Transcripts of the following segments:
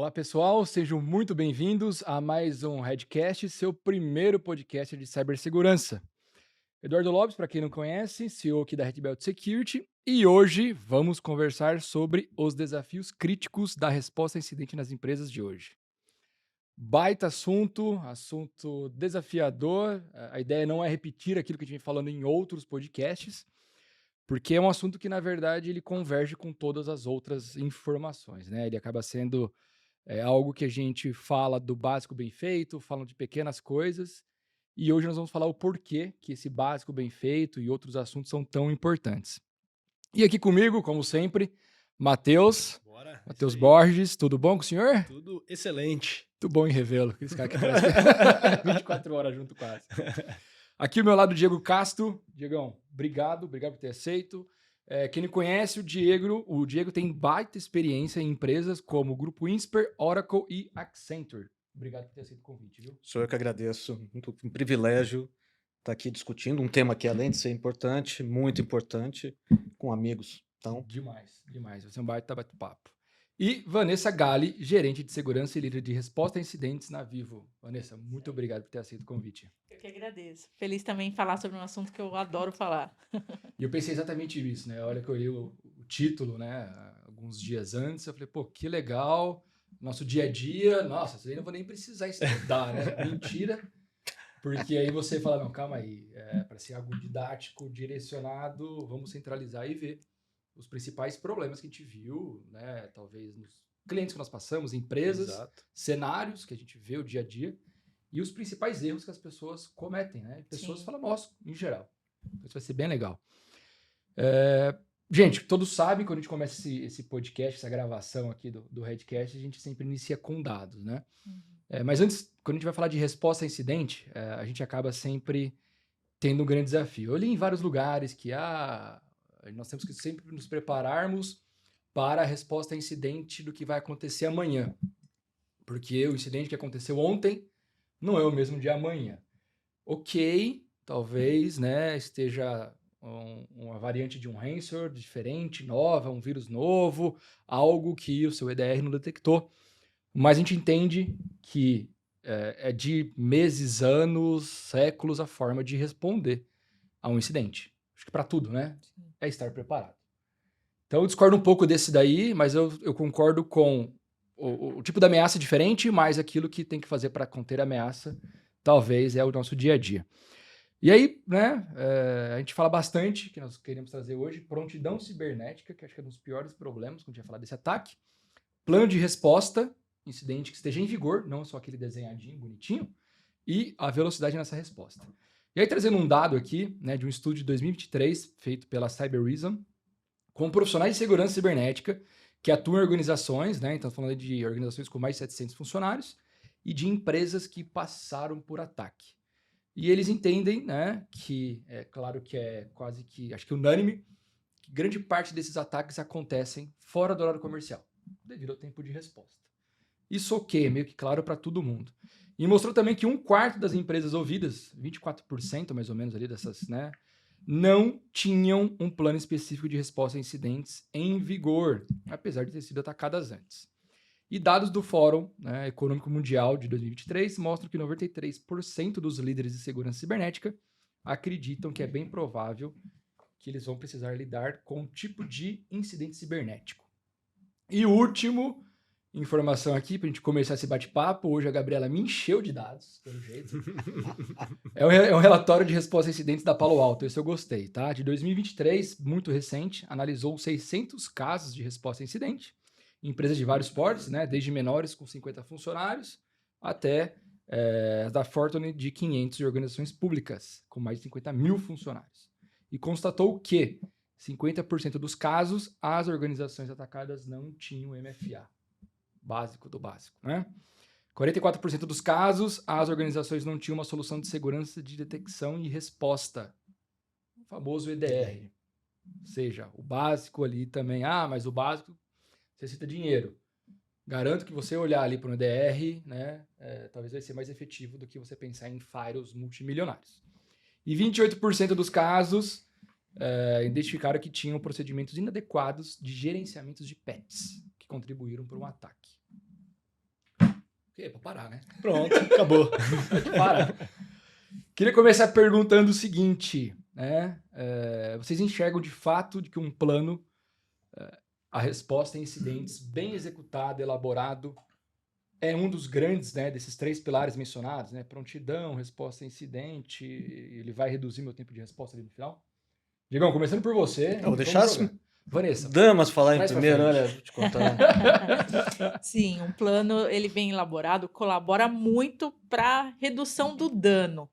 Olá, pessoal, sejam muito bem-vindos a mais um Redcast, seu primeiro podcast de cibersegurança. Eduardo Lopes, para quem não conhece, CEO aqui da Red Belt Security, e hoje vamos conversar sobre os desafios críticos da resposta a incidente nas empresas de hoje. Baita assunto desafiador. A ideia não é repetir aquilo que a gente vem falando em outros podcasts, porque é um assunto que, na verdade, ele converge com todas as outras informações, né? Ele acaba sendo algo que a gente fala do básico bem feito, fala de pequenas coisas, e hoje nós vamos falar o porquê que esse básico bem feito e outros assuntos são tão importantes. E aqui comigo, como sempre, Matheus, Bora, é isso Matheus aí. Borges, tudo bom com o senhor? Tudo excelente. Tudo bom em revê-lo, esse cara que parece que 24 horas junto quase. Aqui ao meu lado, Diego Castro. Diegão, obrigado por ter aceito. Quem não conhece o Diego tem baita experiência em empresas como o Grupo Insper, Oracle e Accenture. Obrigado por ter aceito o convite, viu? Sou eu que agradeço. Um privilégio estar aqui discutindo um tema que, além de ser importante, muito importante, com amigos. Então, Demais. Vai ser um baita bate-papo. E Vanessa Galli, gerente de segurança e líder de resposta a incidentes na Vivo. Vanessa, muito obrigado por ter aceito o convite. Eu que agradeço. Feliz também em falar sobre um assunto que eu adoro falar. E eu pensei exatamente isso, né? A hora que eu li o título, né? Alguns dias antes, eu falei, pô, que legal. Nosso dia a dia, nossa, isso aí não vou nem precisar estudar, né? Mentira. Porque aí você fala, não, calma aí, para ser algo didático, direcionado, vamos centralizar e ver os principais problemas que a gente viu, né? Talvez nos clientes que nós passamos, empresas, exato. cenários que a gente vê o dia a dia e os principais erros que as pessoas cometem, né? Pessoas Sim. falam, nossa, em geral. Então, isso vai ser bem legal. Gente, todos sabem, quando a gente começa esse podcast, essa gravação aqui do Redcast, a gente sempre inicia com dados, né? Uhum. Mas antes, quando a gente vai falar de resposta a incidente, a gente acaba sempre tendo um grande desafio. Eu li em vários lugares que nós temos que sempre nos prepararmos para a resposta a incidente do que vai acontecer amanhã. Porque o incidente que aconteceu ontem não é o mesmo de amanhã. Ok, talvez, né, esteja uma variante de um ransomware diferente, nova, um vírus novo, algo que o seu EDR não detectou. Mas a gente entende que é de meses, anos, séculos a forma de responder a um incidente. Acho que para tudo, né? Sim. É estar preparado. Então eu discordo um pouco desse daí, mas eu concordo com o tipo da ameaça diferente, mas aquilo que tem que fazer para conter a ameaça, talvez é o nosso dia a dia. E aí, né, a gente fala bastante, que nós queremos trazer hoje, prontidão cibernética, que acho que é um dos piores problemas quando a gente vai falar desse ataque. Plano de resposta, incidente que esteja em vigor, não só aquele desenhadinho, bonitinho, e a velocidade nessa resposta. E aí, trazendo um dado aqui, né, de um estudo de 2023, feito pela Cybereason, com profissionais de segurança cibernética que atuam em organizações, né, então falando de organizações com mais de 700 funcionários, e de empresas que passaram por ataque. E eles entendem, né, que é claro que é quase que, acho que unânime, que grande parte desses ataques acontecem fora do horário comercial, devido ao tempo de resposta. Isso ok, é meio que claro para todo mundo. E mostrou também que 1/4 das empresas ouvidas, 24% mais ou menos ali dessas, né, não tinham um plano específico de resposta a incidentes em vigor, apesar de ter sido atacadas antes. E dados do Fórum, né, Econômico Mundial de 2023 mostram que 93% dos líderes de segurança cibernética acreditam que é bem provável que eles vão precisar lidar com um tipo de incidente cibernético. E o último informação aqui, para a gente começar esse bate-papo, hoje a Gabriela me encheu de dados, pelo jeito. É um relatório de resposta a incidentes da Palo Alto, esse eu gostei, tá? De 2023, muito recente, analisou 600 casos de resposta a incidente, em empresas de vários portes, né? Desde menores com 50 funcionários, até da Fortune de 500 organizações públicas, com mais de 50 mil funcionários. E constatou que 50% dos casos, as organizações atacadas não tinham MFA. Básico do básico, né? 44% dos casos, as organizações não tinham uma solução de segurança de detecção e resposta. O famoso EDR. Ou seja, o básico ali também. Mas o básico necessita dinheiro. Garanto que você olhar ali para um EDR, né, talvez vai ser mais efetivo do que você pensar em firewalls multimilionários. E 28% dos casos identificaram que tinham procedimentos inadequados de gerenciamentos de PETs, que contribuíram para um ataque. É pra parar, né? Pronto, acabou. Pode parar. Queria começar perguntando o seguinte, né? Vocês enxergam de fato de que um plano, a resposta em incidentes bem executado, elaborado, é um dos grandes, né, desses 3 pilares mencionados, né? Prontidão, resposta a incidente, ele vai reduzir meu tempo de resposta ali no final? Diegão, começando por você. Eu vou deixar vamos jogar. Vanessa. damas falar em Traz pra primeiro, frente. olha, vou te contar. Sim, um plano ele bem elaborado colabora muito para redução do dano,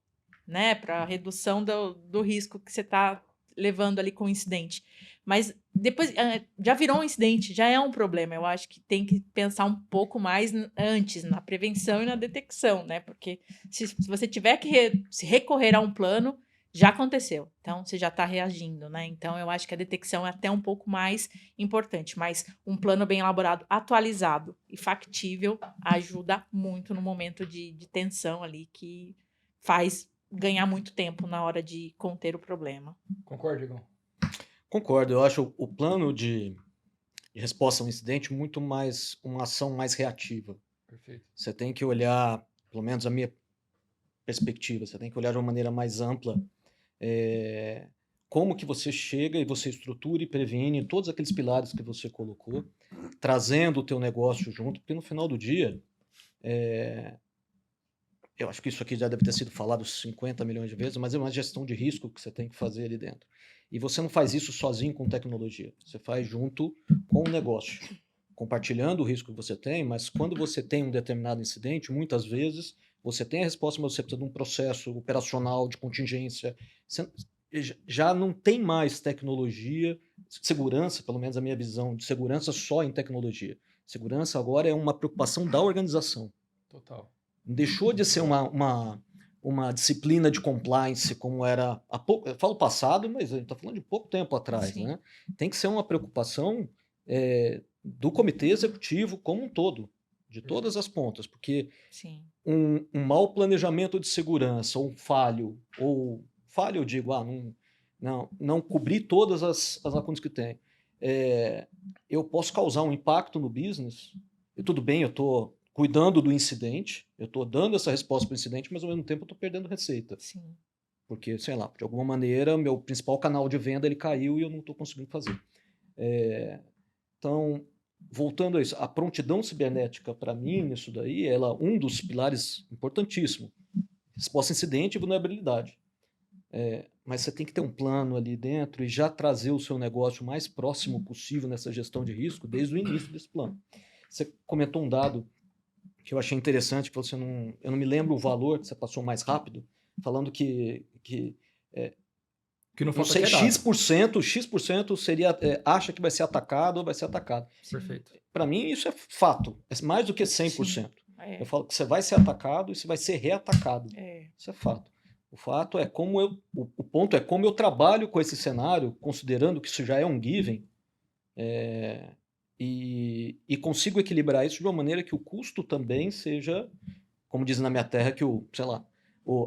né? Para redução do risco que você está levando ali com o incidente. Mas depois já virou um incidente, já é um problema. Eu acho que tem que pensar um pouco mais antes na prevenção e na detecção, né? Porque se você tiver que se recorrer a um plano, já aconteceu. Então você já está reagindo, né? Então eu acho que a detecção é até um pouco mais importante, mas um plano bem elaborado, atualizado e factível ajuda muito no momento de tensão ali, que faz ganhar muito tempo na hora de conter o problema. Concorda, Diegão? Concordo, eu acho o plano de resposta a um incidente muito mais uma ação mais reativa. Perfeito. Você tem que olhar, pelo menos a minha perspectiva, você tem que olhar de uma maneira mais ampla como que você chega e você estrutura e previne todos aqueles pilares que você colocou, trazendo o teu negócio junto, porque no final do dia, eu acho que isso aqui já deve ter sido falado 50 milhões de vezes, mas é uma gestão de risco que você tem que fazer ali dentro. E você não faz isso sozinho com tecnologia, você faz junto com o negócio, compartilhando o risco que você tem, mas quando você tem um determinado incidente, muitas vezes você tem a resposta, mas você precisa de um processo operacional de contingência. Você já não tem mais tecnologia, segurança, pelo menos a minha visão de segurança só em tecnologia. Segurança agora é uma preocupação da organização. Total. Deixou de ser uma disciplina de compliance como era há pouco, eu falo passado, mas a gente está falando de pouco tempo atrás, né? Tem que ser uma preocupação do comitê executivo como um todo, de todas as pontas, porque um mau planejamento de segurança, ou falho eu digo, não cobrir todas as lacunas que tem, eu posso causar um impacto no business, e tudo bem, eu estou cuidando do incidente, eu estou dando essa resposta para o incidente, mas ao mesmo tempo eu estou perdendo receita. Sim. Porque, sei lá, de alguma maneira, meu principal canal de venda ele caiu e eu não estou conseguindo fazer. Então, voltando a isso, a prontidão cibernética, para mim, nisso daí, ela é um dos pilares importantíssimos. Resposta a incidente e vulnerabilidade. Mas você tem que ter um plano ali dentro e já trazer o seu negócio o mais próximo possível nessa gestão de risco desde o início desse plano. Você comentou um dado que eu achei interessante, que eu não me lembro o valor, que você passou mais rápido, falando que não sei, X% seria, acha que vai ser atacado ou vai ser atacado. Perfeito. Para mim, isso é fato. É mais do que 100%. Eu falo que você vai ser atacado e você vai ser reatacado. Isso é fato. O fato é o ponto é como eu trabalho com esse cenário, considerando que isso já é um given, e consigo equilibrar isso de uma maneira que o custo também seja, como dizem na minha terra, que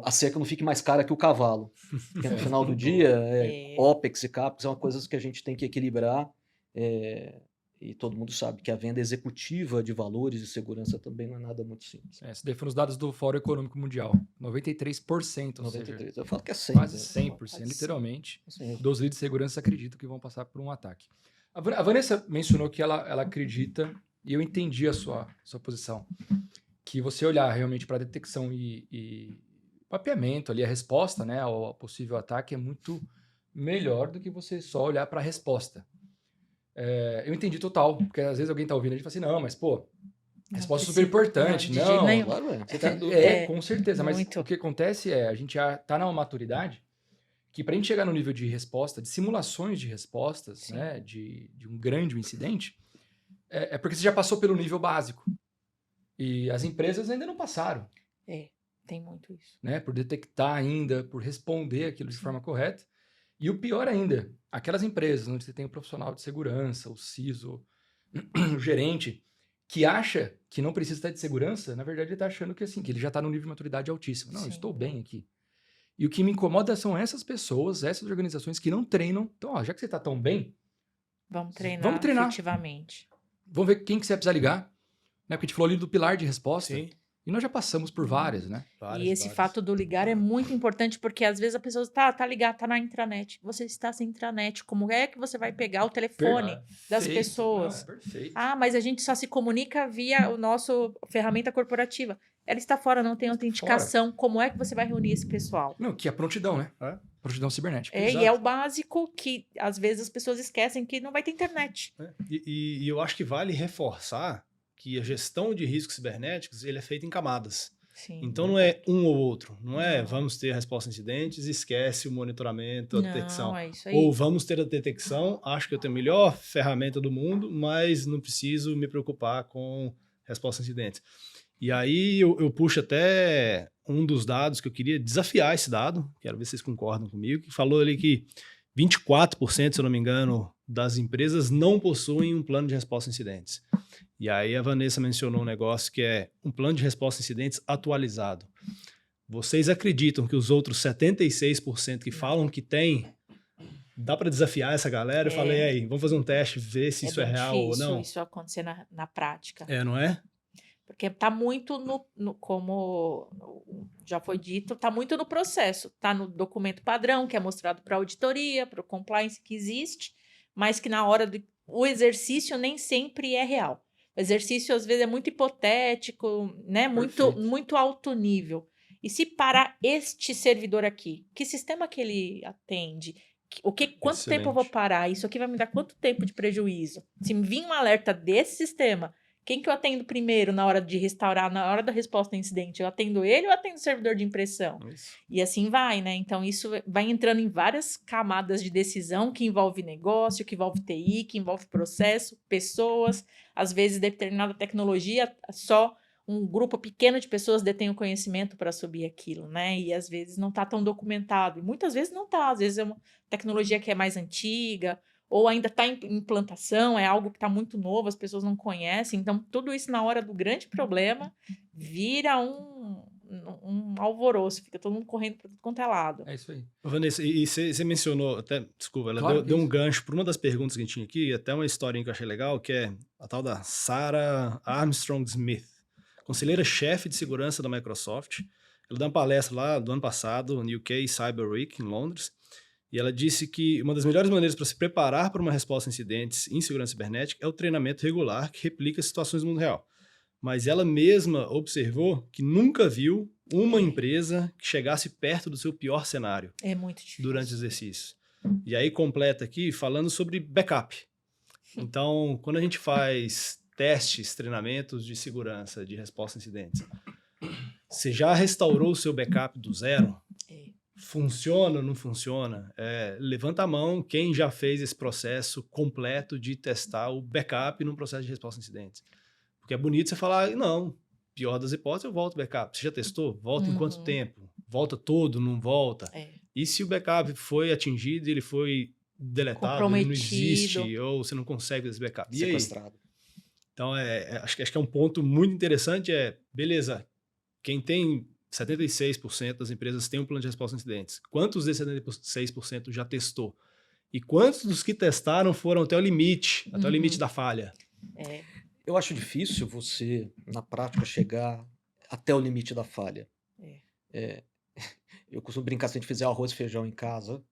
a cerca não fique mais cara que o cavalo. Porque no final do dia, OPEX e CAPEX são coisas que a gente tem que equilibrar, e todo mundo sabe que a venda executiva de valores e segurança também não é nada muito simples. Isso daí foram os dados do Fórum Econômico Mundial. 93%, 93%. Eu falo que é 100%. Quase 100%, literalmente, dos líderes de segurança acreditam que vão passar por um ataque. A Vanessa mencionou que ela acredita, e eu entendi a sua posição, que você olhar realmente para a detecção e mapeamento ali, a resposta, né, ao possível ataque é muito melhor do que você só olhar para a resposta. Eu entendi total, porque às vezes alguém está ouvindo e fala assim, não, mas pô, a resposta é super importante. Não, claro, com certeza, mas o que acontece a gente já está numa maturidade que para a gente chegar no nível de resposta, de simulações de respostas, né, de um grande incidente, é porque você já passou pelo nível básico. E as empresas ainda não passaram. Tem muito isso. Né, por detectar ainda, por responder aquilo de forma correta. E o pior ainda, aquelas empresas onde você tem o profissional de segurança, o CISO, o gerente, que acha que não precisa estar de segurança, na verdade ele está achando que, assim, que ele já está num nível de maturidade altíssimo. Não, eu estou bem aqui. E o que me incomoda são essas pessoas, essas organizações que não treinam. Então, já que você está tão bem, vamos treinar efetivamente. Vamos ver quem que você precisa ligar. Né? Porque a gente falou ali do pilar de resposta. Sim. E nós já passamos por várias, né? E esse fato do ligar é muito importante, porque às vezes a pessoa tá ligada, tá na intranet. Você está sem intranet. Como é que você vai pegar o telefone das Perfeito. pessoas? Não, perfeito. Ah, mas a gente só se comunica via o nosso ferramenta corporativa. Ela está fora, não tem autenticação. Como é que você vai reunir esse pessoal? Não, que é prontidão, né? É. Prontidão cibernética. E é o básico que às vezes as pessoas esquecem que não vai ter internet. E eu acho que vale reforçar que a gestão de riscos cibernéticos ele é feita em camadas. Sim. Então não é um ou outro. Não é Não. vamos ter a resposta a incidentes, esquece o monitoramento, a detecção. Não, é isso aí. Ou vamos ter a detecção, acho que eu tenho a melhor ferramenta do mundo, mas não preciso me preocupar com resposta a incidentes. E aí eu puxo até um dos dados que eu queria desafiar esse dado, quero ver se vocês concordam comigo, que falou ali que 24%, se eu não me engano, das empresas não possuem um plano de resposta a incidentes. E aí a Vanessa mencionou um negócio que é um plano de resposta a incidentes atualizado. Vocês acreditam que os outros 76% que falam que tem, dá para desafiar essa galera? Eu falei, aí, vamos fazer um teste, ver se isso é bem real ou difícil não. isso acontecer na prática. Não é? Porque está muito como já foi dito, está muito no processo. Está no documento padrão, que é mostrado para a auditoria, para o compliance que existe, mas que na hora o exercício nem sempre é real. O exercício, às vezes, é muito hipotético, né? Muito alto nível. E se para este servidor aqui, que sistema que ele atende? Quanto tempo eu vou parar? Isso aqui vai me dar quanto tempo de prejuízo? Se me vir um alerta desse sistema, quem que eu atendo primeiro na hora de restaurar, na hora da resposta ao incidente? Eu atendo ele ou eu atendo o servidor de impressão? Isso. E assim vai, né? Então, isso vai entrando em várias camadas de decisão que envolve negócio, que envolve TI, que envolve processo, pessoas. Às vezes, determinada tecnologia, só um grupo pequeno de pessoas detém o conhecimento para subir aquilo, né? E às vezes não está tão documentado. E muitas vezes não está. Às vezes é uma tecnologia que é mais antiga, ou ainda está em implantação, é algo que está muito novo, as pessoas não conhecem. Então, tudo isso na hora do grande problema vira um alvoroço, fica todo mundo correndo para tudo quanto é lado. É isso aí. Vanessa, e você mencionou, até, desculpa, ela Claro, deu um isso. gancho para uma das perguntas que a gente tinha aqui, até uma historinha que eu achei legal, que é a tal da Sarah Armstrong Smith, conselheira-chefe de segurança da Microsoft. Ela deu uma palestra lá do ano passado, no UK Cyber Week, em Londres, e ela disse que uma das melhores maneiras para se preparar para uma resposta a incidentes em segurança cibernética é o treinamento regular que replica situações no mundo real. Mas ela mesma observou que nunca viu uma empresa que chegasse perto do seu pior cenário É muito difícil. durante o exercício. E aí completa aqui falando sobre backup. Então, quando a gente faz testes, treinamentos de segurança, de resposta a incidentes, você já restaurou o seu backup do zero? Funciona ou não funciona? Levanta a mão quem já fez esse processo completo de testar o backup num processo de resposta a incidentes. Porque é bonito você falar, não, pior das hipóteses, eu volto o backup. Você já testou? Volta em quanto tempo? Volta todo, não volta? E se o backup foi atingido e ele foi deletado, ele não existe, ou você não consegue esse backup? E Sequestrado. aí? Então, acho que é um ponto muito interessante, beleza, quem tem 76% das empresas têm um plano de resposta a incidentes. Quantos desses 76% já testou? E quantos dos que testaram foram até o limite da falha? Eu acho difícil você, na prática, chegar até o limite da falha. Eu costumo brincar, se a gente fizer arroz e feijão em casa,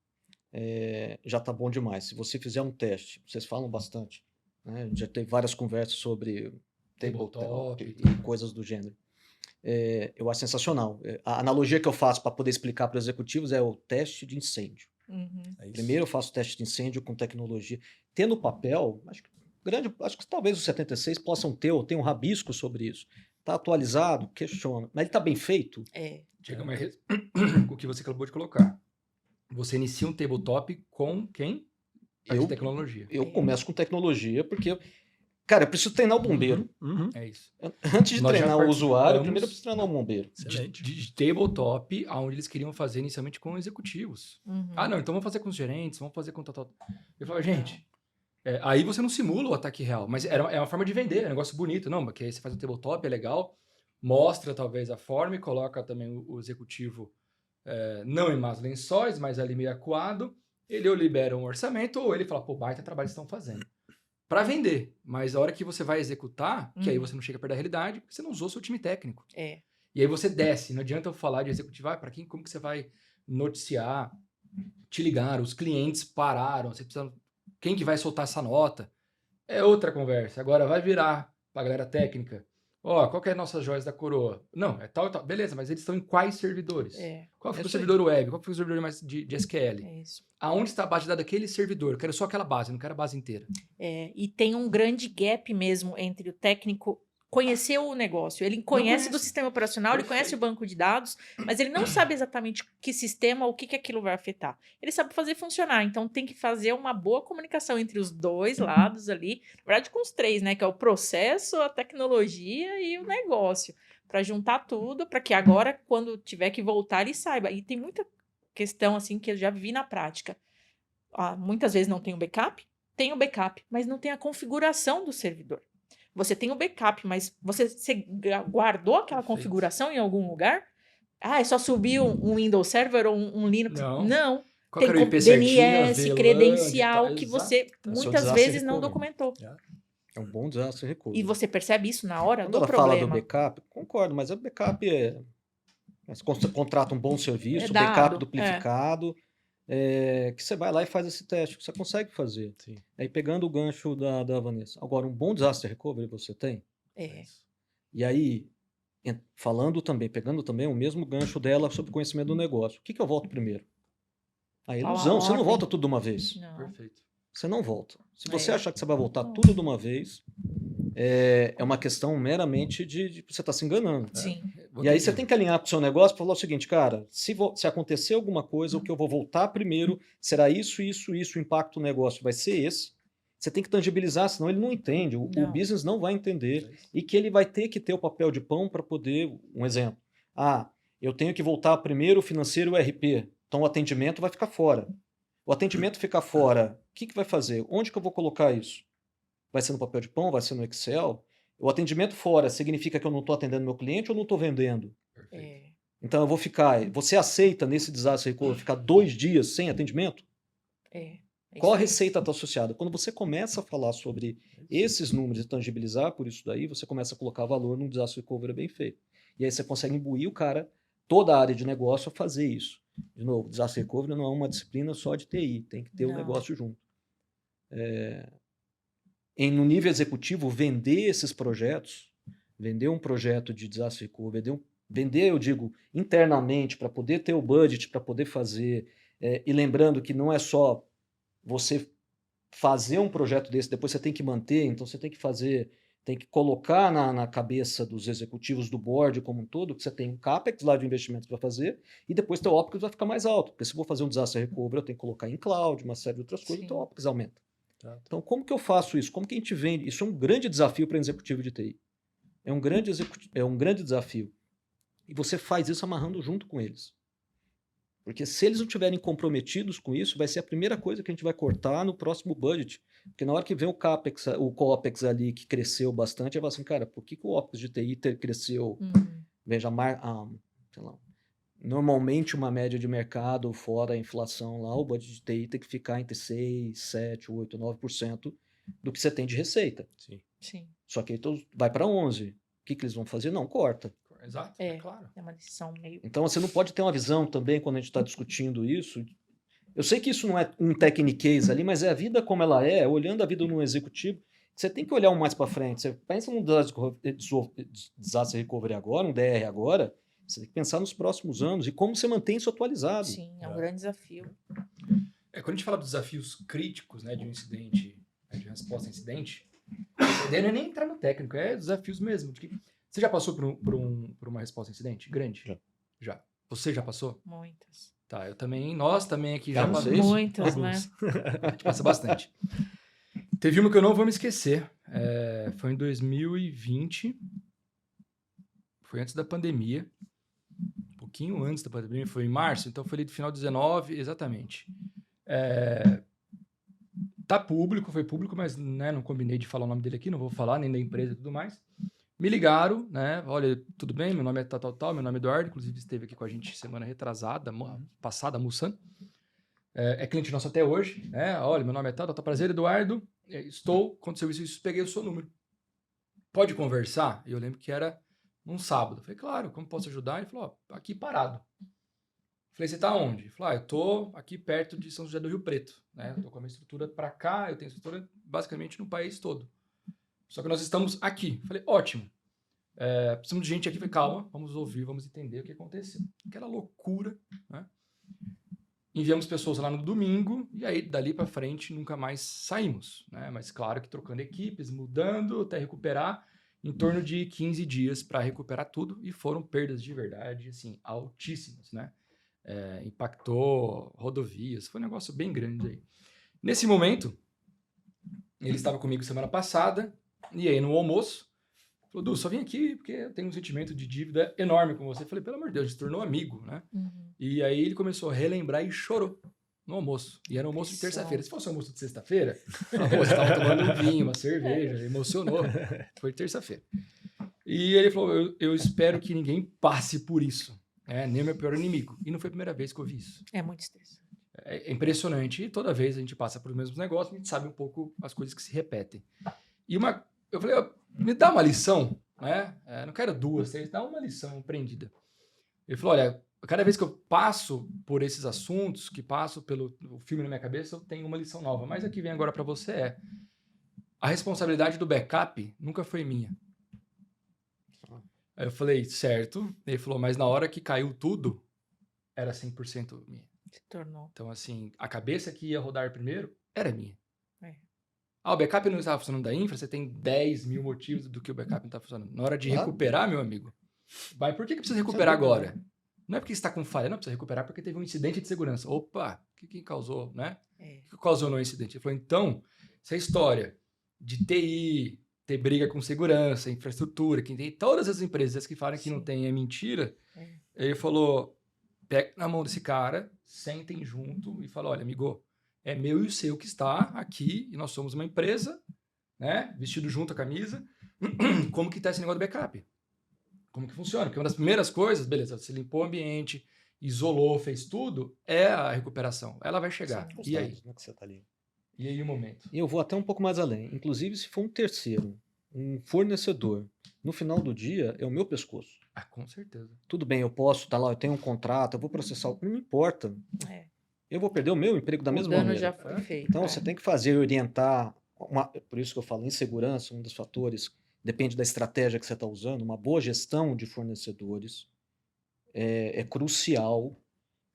já tá bom demais. Se você fizer um teste, vocês falam bastante, né? A gente já teve várias conversas sobre tabletop e coisas do gênero. Eu acho sensacional. A analogia que eu faço para poder explicar para os executivos é o teste de incêndio. Primeiro eu faço o teste de incêndio com tecnologia. Tendo papel, acho que talvez os 76 possam ter, ou tem um rabisco sobre isso. Está atualizado? Questiona. Mas ele está bem feito? Chega mais o que você acabou de colocar. Você inicia um tabletop com quem? A tecnologia. Eu começo com tecnologia porque... Cara, eu preciso treinar o bombeiro. É isso. Antes de treinar o usuário, primeiro eu preciso treinar o bombeiro. De tabletop, onde eles queriam fazer inicialmente com executivos. Ah, não, então vamos fazer com os gerentes, vamos fazer com tal. Eu falava, gente, aí você não simula o ataque real, mas é uma forma de vender, é um negócio bonito. Não, porque aí você faz o tabletop, é legal, mostra talvez a forma e coloca também o executivo não em más lençóis, mas ali meio acuado. Ele ou libera um orçamento ou ele fala, pô, baita trabalho que estão fazendo. para vender. Mas a hora que você vai executar, que aí você não chega perto da realidade, porque você não usou seu time técnico. É. E aí você desce. Não adianta eu falar de executivo, para quem, como que você vai noticiar? Te ligaram, os clientes pararam, você precisa... Quem que vai soltar essa nota? É outra conversa. Agora vai virar pra galera técnica. Ó, qual que é a nossa joias da coroa? Não, é tal e tal. Beleza, mas eles estão em quais servidores? Qual foi o servidor web? Qual foi o servidor mais de SQL? É isso. Aonde está a base de dados daquele servidor? Eu quero só aquela base, não quero a base inteira. E tem um grande gap mesmo entre o técnico conhecer o negócio. Ele conhece do sistema operacional, ele conhece o banco de dados, mas ele não sabe exatamente que sistema, o que aquilo vai afetar. Ele sabe fazer funcionar, então tem que fazer uma boa comunicação entre os dois lados ali, na verdade com os três, né, que é o processo, a tecnologia e o negócio, para juntar tudo, para que agora, quando tiver que voltar, ele saiba. E tem muita questão assim que eu já vi na prática. Muitas vezes não tem o backup, mas não tem a configuração do servidor. Você tem o backup, mas você guardou aquela configuração em algum lugar? É só subir um Windows Server ou um Linux? Não. Qual Tem era o IP certinho, DNS, VLAN, credencial, que exato. você muitas vezes não documentou. É um bom desastre recovery. E você percebe isso na hora Quando do ela problema. fala do backup, concordo, mas o backup você contrata um bom serviço, dado, backup duplificado, que você vai lá e faz esse teste, que você consegue fazer. Sim. Aí pegando o gancho da Vanessa. Agora, um bom disaster recovery você tem? E aí, pegando também o mesmo gancho dela sobre conhecimento do negócio. O que eu volto primeiro? A ilusão, você não volta tudo de uma vez. Não. Perfeito. Você não volta. Se você achar que você vai voltar tudo de uma vez, é uma questão meramente de você estar se enganando. Sim. E aí você tem que alinhar para o seu negócio e falar o seguinte, cara, se acontecer alguma coisa, o que eu vou voltar primeiro será isso, o impacto do negócio vai ser esse. Você tem que tangibilizar, senão ele não entende, o business não vai entender e que ele vai ter que ter o papel de pão para poder, um exemplo, eu tenho que voltar primeiro o financeiro e o RP, então o atendimento vai ficar fora. O atendimento ficar fora, o que vai fazer? Onde que eu vou colocar isso? Vai ser no papel de pão? Vai ser no Excel? O atendimento fora significa que eu não estou atendendo meu cliente ou não estou vendendo? Então eu vou ficar... Você aceita nesse desastre recovery ficar 2 dias sem atendimento? Qual a receita está associada? Quando você começa a falar sobre esses números e tangibilizar por isso daí, você começa a colocar valor num desastre recovery bem feito. E aí você consegue imbuir o cara, toda a área de negócio, a fazer isso. De novo, desastre recovery não é uma disciplina só de TI, tem que ter o negócio junto. No nível executivo, vender esses projetos, vender um projeto de desastre recovery, vender, eu digo, internamente, para poder ter o budget, para poder fazer, e lembrando que não é só você fazer um projeto desse, depois você tem que manter, então você tem que colocar na cabeça dos executivos do board como um todo, que você tem um CAPEX lá de investimento para fazer, e depois teu OPEX vai ficar mais alto, porque se eu vou fazer um desastre recovery, eu tenho que colocar em cloud, uma série de outras coisas, então o OPEX aumenta. Então, como que eu faço isso? Como que a gente vende? Isso é um grande desafio para um executivo de TI. É um grande desafio. E você faz isso amarrando junto com eles. Porque se eles não estiverem comprometidos com isso, vai ser a primeira coisa que a gente vai cortar no próximo budget. Porque na hora que vem o CAPEX, o COPEX ali que cresceu bastante, eu falo assim, cara, por que o OPEX de TI cresceu? Veja, sei lá, normalmente uma média de mercado, fora a inflação lá, o budget de TI tem que ficar entre 6, 7, 8, 9% do que você tem de receita. Sim. Só que aí vai para 11%. O que eles vão fazer? Não, corta. Exato, claro. É uma decisão meio... Então você não pode ter uma visão também quando a gente está discutindo isso. Eu sei que isso não é um techniquez ali, mas é a vida como ela é, olhando a vida no executivo. Você tem que olhar mais para frente. Você pensa num desastre recovery agora, um DR agora, você tem que pensar nos próximos anos e como você mantém isso atualizado. Sim, é um grande desafio. Quando a gente fala dos desafios críticos, né, de um incidente, de resposta a incidente, a ideia não é nem entrar no técnico, é desafios mesmo. Você já passou por uma resposta a incidente grande? Já. Você já passou? Muitas. Tá, eu também. Nós também aqui já passamos. Muitas, né? A gente passa bastante. Teve uma que eu não vou me esquecer. Foi em 2020. Foi antes da pandemia. Um pouquinho antes da pandemia. Foi em março, então foi ali do final de 19, exatamente. Tá público, foi público, mas né, não combinei de falar o nome dele aqui, não vou falar, nem da empresa e tudo mais. Me ligaram, né? Olha, tudo bem? Meu nome é tal, meu nome é Eduardo, inclusive esteve aqui com a gente semana retrasada, passada, Mussan. é cliente nosso até hoje, né? Olha, meu nome é tal, prazer, Eduardo, aconteceu isso, peguei o seu número. Pode conversar? E eu lembro que era num sábado. Falei, claro, como posso ajudar? Ele falou, ó, aqui parado. Falei, você tá onde? Ele falou, eu tô aqui perto de São José do Rio Preto, né? Eu tô com a minha estrutura para cá, eu tenho estrutura basicamente no país todo. Só que nós estamos aqui. Falei, ótimo. Precisamos de gente aqui. Falei, calma, vamos ouvir, vamos entender o que aconteceu. Aquela loucura, né? Enviamos pessoas lá no domingo e aí dali para frente nunca mais saímos, né? Mas claro que trocando equipes, mudando até recuperar, em torno de 15 dias para recuperar tudo, e foram perdas de verdade, assim, altíssimas, né? Impactou rodovias, foi um negócio bem grande aí. Nesse momento, ele estava comigo semana passada, e aí no almoço, falou, Du, só vim aqui porque eu tenho um sentimento de dívida enorme com você. Eu falei, pelo amor de Deus, a gente se tornou amigo, né? E aí ele começou a relembrar e chorou no almoço. E era um almoço de terça-feira. Se fosse um almoço de sexta-feira, você estava tomando um vinho, uma cerveja, emocionou. Foi terça-feira. E ele falou, eu espero que ninguém passe por isso. Nem o meu pior inimigo. E não foi a primeira vez que eu vi isso. É muito estressante. É impressionante. E toda vez a gente passa pelos mesmos negócios, a gente sabe um pouco as coisas que se repetem. E eu falei, me dá uma lição, né? Não quero 2, 3, dá uma lição aprendida. Ele falou, olha, cada vez que eu passo por esses assuntos, que passo pelo filme na minha cabeça, eu tenho uma lição nova. Mas a que vem agora para você a responsabilidade do backup nunca foi minha. Aí eu falei, certo. Ele falou, mas na hora que caiu tudo, era 100% minha. Se tornou. Então, assim, a cabeça que ia rodar primeiro era minha. O backup não estava funcionando da infra, você tem 10 mil motivos do que o backup não está funcionando. Na hora de recuperar, meu amigo, mas por que precisa recuperar agora? Não é porque você está com falha, não precisa recuperar porque teve um incidente de segurança. Opa, o que causou, né? O que causou no incidente? Ele falou, então, essa história de TI, ter briga com segurança, infraestrutura, que tem todas as empresas que falam que não tem é mentira. Ele falou, pega na mão desse cara, sentem junto e fala, olha, amigo, é meu e o seu que está aqui, e nós somos uma empresa, né? Vestido junto a camisa. Como que está esse negócio do backup? Como que funciona? Porque uma das primeiras coisas, beleza, você limpou o ambiente, isolou, fez tudo, é a recuperação. Ela vai chegar. Sim, e aí? Que você tá ali. E aí o momento? E eu vou até um pouco mais além. Inclusive, se for um terceiro, um fornecedor, no final do dia, é o meu pescoço. Com certeza. Tudo bem, eu posso estar lá, eu tenho um contrato, eu vou processar, não importa. Eu vou perder o meu emprego da mesma maneira. O dano já foi feito. Então, você tem que orientar, por isso que eu falo, insegurança, um dos fatores, depende da estratégia que você está usando, uma boa gestão de fornecedores é crucial.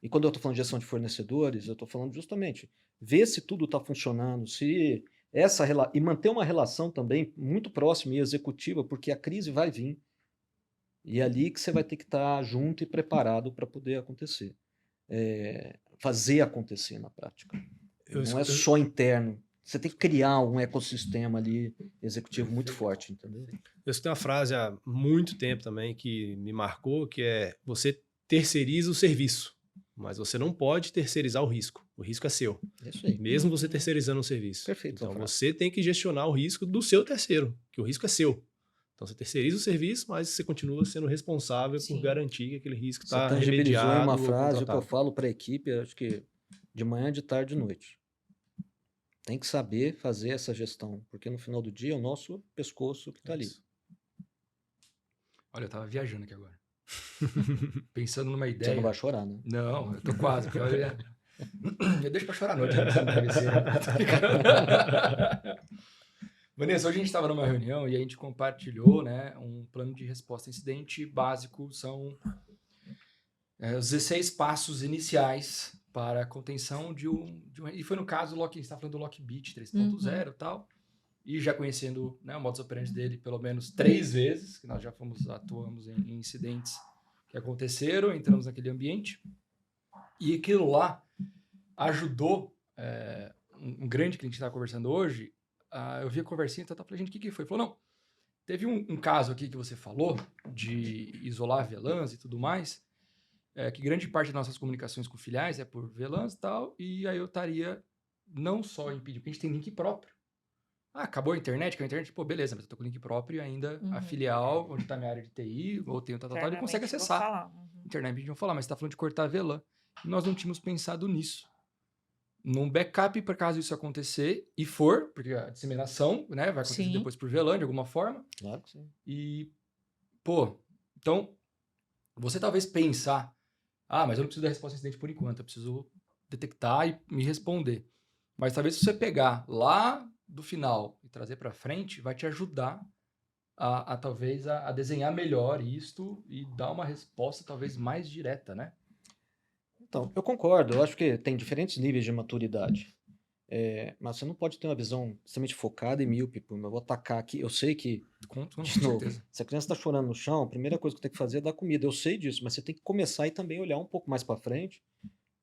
E quando eu estou falando de gestão de fornecedores, eu estou falando justamente, ver se tudo está funcionando, e manter uma relação também muito próxima e executiva, porque a crise vai vir. E é ali que você vai ter que estar junto e preparado para poder acontecer. Fazer acontecer na prática. Não é só interno. Você tem que criar um ecossistema ali executivo muito forte, entendeu? Eu tenho uma frase há muito tempo também que me marcou, que é você terceiriza o serviço, mas você não pode terceirizar o risco. O risco é seu. É isso aí. Mesmo você terceirizando o serviço. Perfeito. Então você tem que gestionar o risco do seu terceiro, que o risco é seu. Então você terceiriza o serviço, mas você continua sendo responsável por garantir que aquele risco está remediado. Você uma frase que eu falo para a equipe, acho que de manhã, de tarde, de noite. Tem que saber fazer essa gestão, porque no final do dia é o nosso pescoço que está ali. Olha, eu tava viajando aqui agora. Pensando numa ideia. Você não vai chorar, né? Não, eu tô quase. Eu deixo pra chorar à noite. Vanessa, hoje a gente estava numa reunião e a gente compartilhou, né, um plano de resposta a incidente básico. São os 16 passos iniciais para a contenção de um... E foi no caso, a gente está falando do Lockbit 3.0 e tal. E já conhecendo, né, o modus operandi dele pelo menos 3 vezes, que nós já atuamos em incidentes que aconteceram, entramos naquele ambiente. E aquilo lá ajudou um grande cliente que estava conversando hoje. Eu vi a conversinha e falei, gente, o que foi? Ele falou, não, teve um caso aqui que você falou de isolar VLANs e tudo mais, que grande parte das nossas comunicações com filiais é por VLANs e tal, e aí eu estaria não só impedindo, porque a gente tem link próprio. Acabou a internet, pô, beleza, mas eu tô com link próprio e ainda a filial, onde está minha área de TI, ou tem o tal, ele consegue acessar. Internamente a gente vai falar, mas você está falando de cortar VLAN. E nós não tínhamos pensado nisso. num backup para caso isso acontecer, e for, porque a disseminação, né, vai acontecer Sim. depois por VLAN de alguma forma. Claro que sim. E, pô, então, você talvez pensar, mas eu não preciso da resposta a incidente por enquanto, eu preciso detectar e me responder. Mas talvez se você pegar lá do final e trazer para frente, vai te ajudar talvez a desenhar melhor isto e dar uma resposta talvez mais direta, né? Então, eu concordo. Eu acho que tem diferentes níveis de maturidade. Mas você não pode ter uma visão extremamente focada e míope. Pô, eu vou atacar aqui. Eu sei que, Com de novo, certeza. se a criança está chorando no chão, a primeira coisa que eu tenho que fazer é dar comida. Eu sei disso, mas você tem que começar e também olhar um pouco mais para frente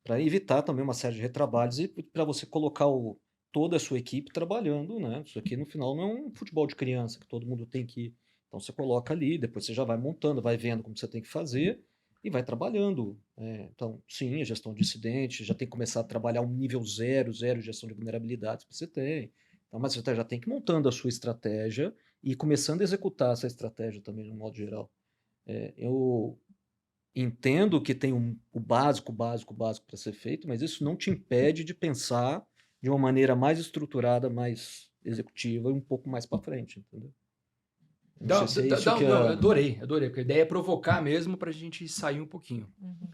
para evitar também uma série de retrabalhos e para você colocar toda a sua equipe trabalhando, né? Isso aqui no final não é um futebol de criança que todo mundo tem que ir. Então você coloca ali, depois você já vai montando, vai vendo como você tem que fazer e vai trabalhando. Então, sim, a gestão de incidentes, já tem que começar a trabalhar um nível zero de gestão de vulnerabilidades que você tem. Então, mas você já tem que ir montando a sua estratégia e começando a executar essa estratégia também, de um modo geral. Eu entendo que tem o básico para ser feito, mas isso não te impede de pensar de uma maneira mais estruturada, mais executiva e um pouco mais para frente, entendeu? Não sei se é isso que Não, eu adorei, porque a ideia é provocar mesmo para a gente sair um pouquinho. Uhum.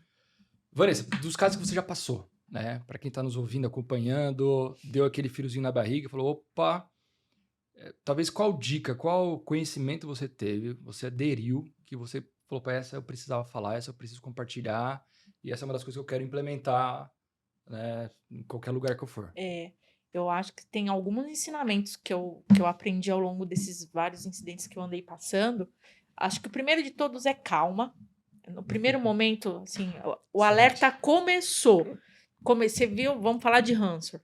Vanessa, dos casos que você já passou, né? Para quem está nos ouvindo, acompanhando, deu aquele friozinho na barriga, falou, opa, talvez qual dica, qual conhecimento você teve, você aderiu, que você falou, para essa eu precisava falar, essa eu preciso compartilhar, e essa é uma das coisas que eu quero implementar, né, em qualquer lugar que eu for. Eu acho que tem alguns ensinamentos que eu aprendi ao longo desses vários incidentes que eu andei passando. Acho que o primeiro de todos é calma. No primeiro momento, assim, o alerta começou. Você viu? Vamos falar de ransomware.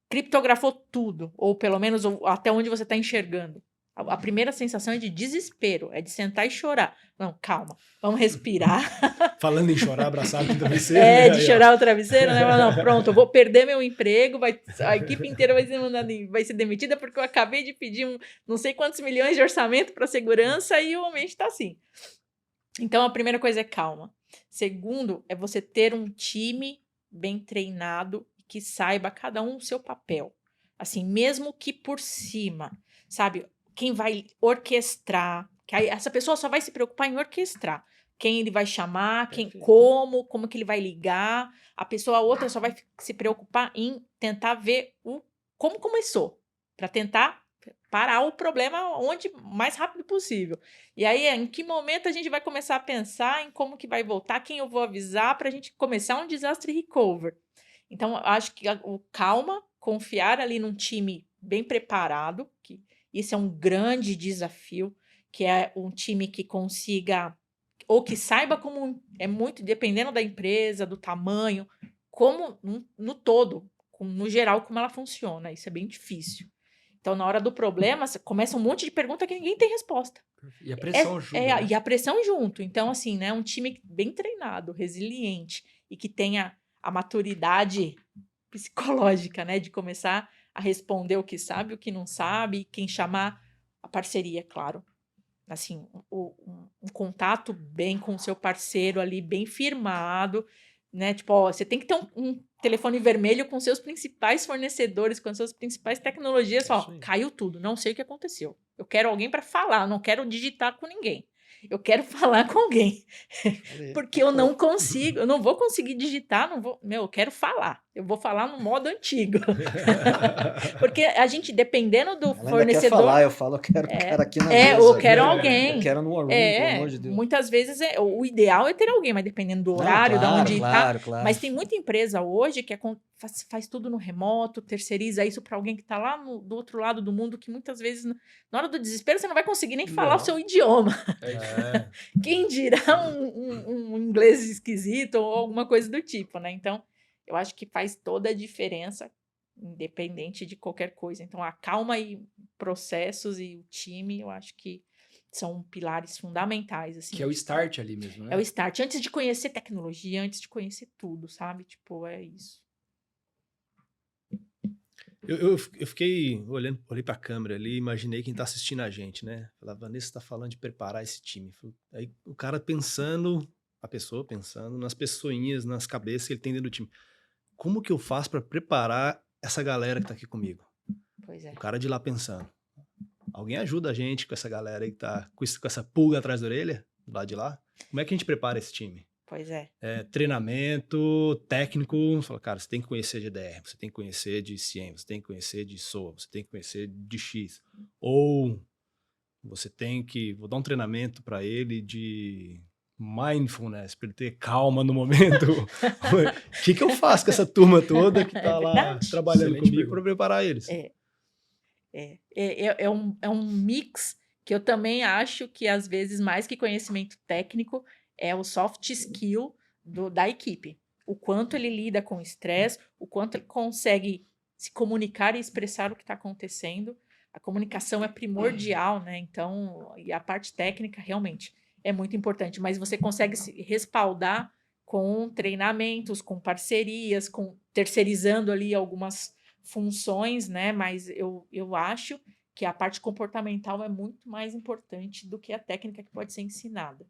Criptografou tudo, ou pelo menos até onde você está enxergando. A primeira sensação é de desespero, é de sentar e chorar. Não, calma, vamos respirar. Falando em chorar, abraçado com o travesseiro. De chorar o travesseiro, né? Não, pronto, eu vou perder meu emprego, a equipe inteira vai ser demitida porque eu acabei de pedir não sei quantos milhões de orçamento para segurança e o ambiente está assim. Então, a primeira coisa é calma. Segundo, é você ter um time bem treinado que saiba cada um o seu papel. Assim, mesmo que por cima, sabe? Quem vai orquestrar, que aí essa pessoa só vai se preocupar em orquestrar. Quem ele vai chamar, como que ele vai ligar. A outra só vai se preocupar em tentar ver como começou, para tentar parar o problema onde mais rápido possível. E aí, em que momento a gente vai começar a pensar em como que vai voltar, quem eu vou avisar para a gente começar um disaster recover. Então, eu acho que o calma, confiar ali num time bem preparado, que isso é um grande desafio, que é um time que consiga, ou que saiba como, é muito, dependendo da empresa, do tamanho, como no todo, no geral, como ela funciona. Isso é bem difícil. Então, na hora do problema, começa um monte de pergunta que ninguém tem resposta. E a pressão ajuda. Né? E a pressão junto. Então, assim, né, um time bem treinado, resiliente e que tenha a maturidade psicológica, né, de começar a responder o que sabe, o que não sabe, quem chamar a parceria, claro. Assim, um contato bem com o seu parceiro ali, bem firmado, né? Tipo, você tem que ter um telefone vermelho com seus principais fornecedores, com as suas principais tecnologias. Caiu tudo, não sei o que aconteceu. Eu quero alguém para falar, não quero digitar com ninguém. Eu quero falar com alguém. Porque eu não consigo, eu não vou conseguir digitar, eu quero falar. Eu vou falar no modo antigo. Porque a gente, dependendo do fornecedor... Quer falar, eu falo, eu quero o cara aqui na mesa. Eu quero alguém. Eu quero no War Room, pelo amor de Deus. Muitas vezes, o ideal é ter alguém, mas dependendo do horário, de onde tá. Claro. Mas tem muita empresa hoje que faz tudo no remoto, terceiriza isso para alguém que está lá do outro lado do mundo, que muitas vezes, na hora do desespero, você não vai conseguir nem falar o seu idioma. Quem dirá um inglês esquisito ou alguma coisa do tipo, né? Então, eu acho que faz toda a diferença, independente de qualquer coisa. Então, a calma e processos e o time, eu acho que são pilares fundamentais. Assim, que é o start ali mesmo, né? É o start. Antes de conhecer tecnologia, antes de conhecer tudo, sabe? Tipo, é isso. Eu fiquei olhei para a câmera ali, imaginei quem está assistindo a gente, né? A Vanessa está falando de preparar esse time. Aí o cara pensando, a pessoa pensando nas pessoinhas, nas cabeças que ele tem dentro do time. como que eu faço para preparar essa galera que tá aqui comigo? Pois é. O cara de lá pensando. Alguém ajuda a gente com essa galera aí que tá com essa pulga atrás da orelha, do lado de lá? Como é que a gente prepara esse time? Pois é. Treinamento técnico, fala, cara, você tem que conhecer de DR, você tem que conhecer de CIEM, você tem que conhecer de SOA, você tem que conhecer de X. Ou você tem que, vou dar um treinamento para ele de mindfulness, para ele ter calma no momento. O que eu faço com essa turma toda que tá lá verdade. trabalhando Excelente comigo para pergunta. preparar eles? É um mix que eu também acho que, às vezes, mais que conhecimento técnico, é o soft skill da equipe. O quanto ele lida com o estresse, o quanto ele consegue se comunicar e expressar o que está acontecendo. A comunicação é primordial, né? Então, e a parte técnica realmente é muito importante, mas você consegue se respaldar com treinamentos, com parcerias, com terceirizando ali algumas funções, né? Mas eu acho que a parte comportamental é muito mais importante do que a técnica que pode ser ensinada.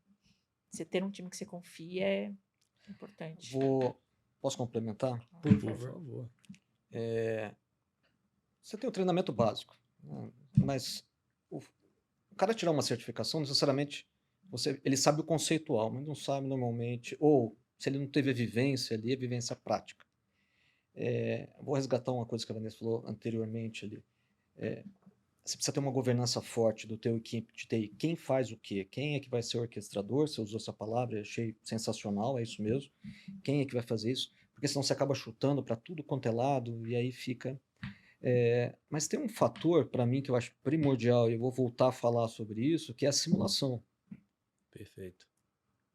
Você ter um time que você confia é importante. Posso complementar? Por Por favor. favor. Você tem o treinamento básico, né? Mas o cara tirar uma certificação, necessariamente, ele sabe o conceitual, mas não sabe normalmente, ou se ele não teve a vivência ali, a vivência prática. Vou resgatar uma coisa que a Vanessa falou anteriormente ali. Você precisa ter uma governança forte do teu equipe de TI. Quem faz o quê? Quem é que vai ser o orquestrador? Você usou essa palavra, achei sensacional, é isso mesmo. Quem é que vai fazer isso? Porque senão você acaba chutando para tudo quanto é lado e aí fica... mas tem um fator, para mim, que eu acho primordial, e eu vou voltar a falar sobre isso, que é a simulação. Perfeito.